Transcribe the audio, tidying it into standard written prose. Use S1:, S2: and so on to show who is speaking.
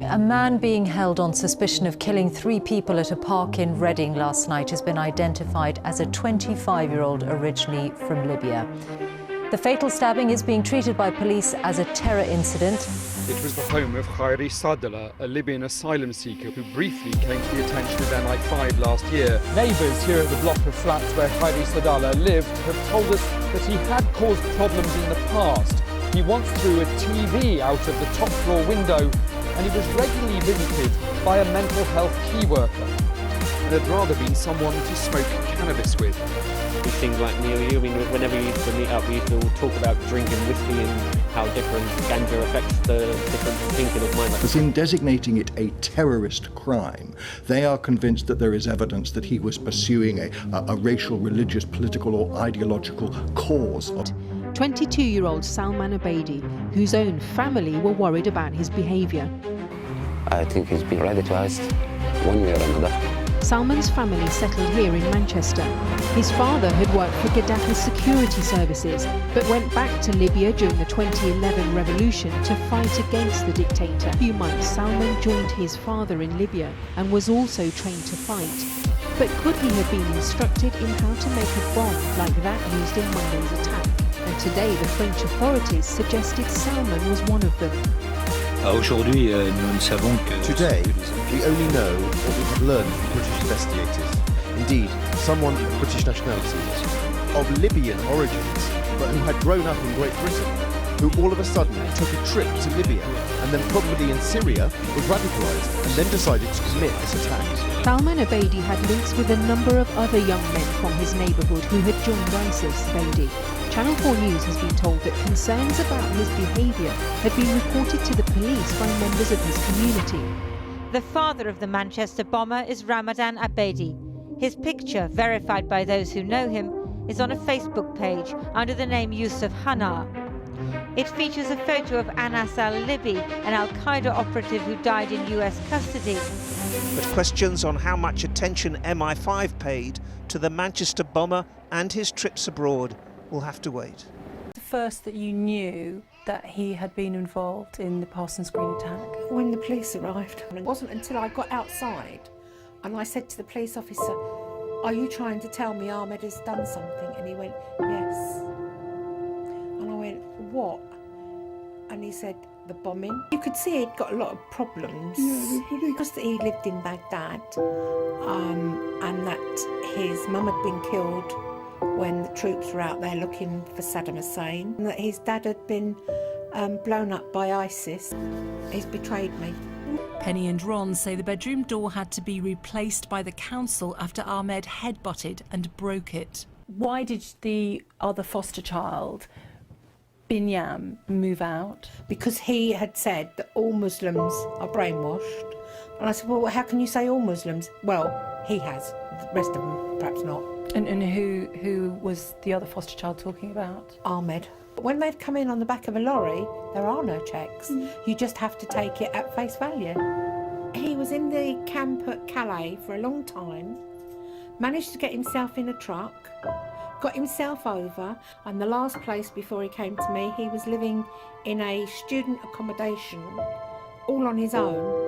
S1: A man being held on suspicion of killing 3 people at a park in Reading last night has been identified as a 25-year-old originally from Libya. The fatal stabbing is being treated by police as a terror incident.
S2: It was the home of Rishi Sunak, a Libyan asylum seeker who briefly came to the attention of MI5 last year. Neighbours here at the block of flats where Rishi Sunak lived have told us that he had caused problems in the past. He once threw a TV out of the top floor window, and he was regularly visited by a mental health key worker and had rather been someone to smoke cannabis with.
S3: These things like near you, I mean, whenever we used to meet up, we used to all talk about drinking whiskey and how different ganja affects the different thinking of mind.
S4: As in designating it a terrorist crime, they are convinced that there is evidence that he was pursuing a racial, religious, political or ideological cause.
S5: 22-year-old Salman Abedi, whose own family were worried about his behaviour.
S6: I think he's been radicalised one way or another.
S5: Salman's family settled here in Manchester. His father had worked for Gaddafi's security services, but went back to Libya during the 2011 revolution to fight against the dictator. A few months, Salman joined his father in Libya and was also trained to fight. But could he have been instructed in how to make a bomb like that used in Monday's attack? And today the French authorities suggested Salman was one of them.
S7: Today, we only know what we have learned from British investigators. Indeed, someone of British nationality, of Libyan origins, but who had grown up in Great Britain, who all of a sudden took a trip to Libya and then probably in Syria was radicalised and then decided to commit this attack.
S5: Salman Abedi had links with a number of other young men from his neighbourhood who had joined ISIS. Abedi. Channel 4 News has been told that concerns about his behaviour had been reported to the police by members of his community.
S8: The father of the Manchester bomber is Ramadan Abedi. His picture, verified by those who know him, is on a Facebook page under the name Yusuf Hana. It features a photo of Anas al-Libi, an al-Qaeda operative who died in US custody.
S9: But questions on how much attention MI5 paid to the Manchester bomber and his trips abroad will have to wait.
S10: The first that you knew that he had been involved in the Parsons Green attack?
S11: When the police arrived. It wasn't until I got outside and I said to the police officer, "Are you trying to tell me Ahmed has done something?" And he went, "Yes." And I went, "What?" And he said, "The bombing." You could see he'd got a lot of problems. Because that he lived in Baghdad and that his mum had been killed when the troops were out there looking for Saddam Hussein, and that his dad had been blown up by ISIS. He's betrayed me.
S12: Penny and Ron say the bedroom door had to be replaced by the council after Ahmed headbutted and broke it.
S10: Why did the other foster child, Binyam, move out?
S11: Because he had said that all Muslims are brainwashed. And I said, "Well, how can you say all Muslims?" "Well, he has, the rest of them perhaps not."
S10: And who was the other foster child talking about?
S11: Ahmed. But when they've come in on the back of a lorry, there are no checks. You just have to take it at face value. He was in the camp at Calais for a long time, managed to get himself in a truck, got himself over, and the last place before he came to me, he was living in a student accommodation all on his own.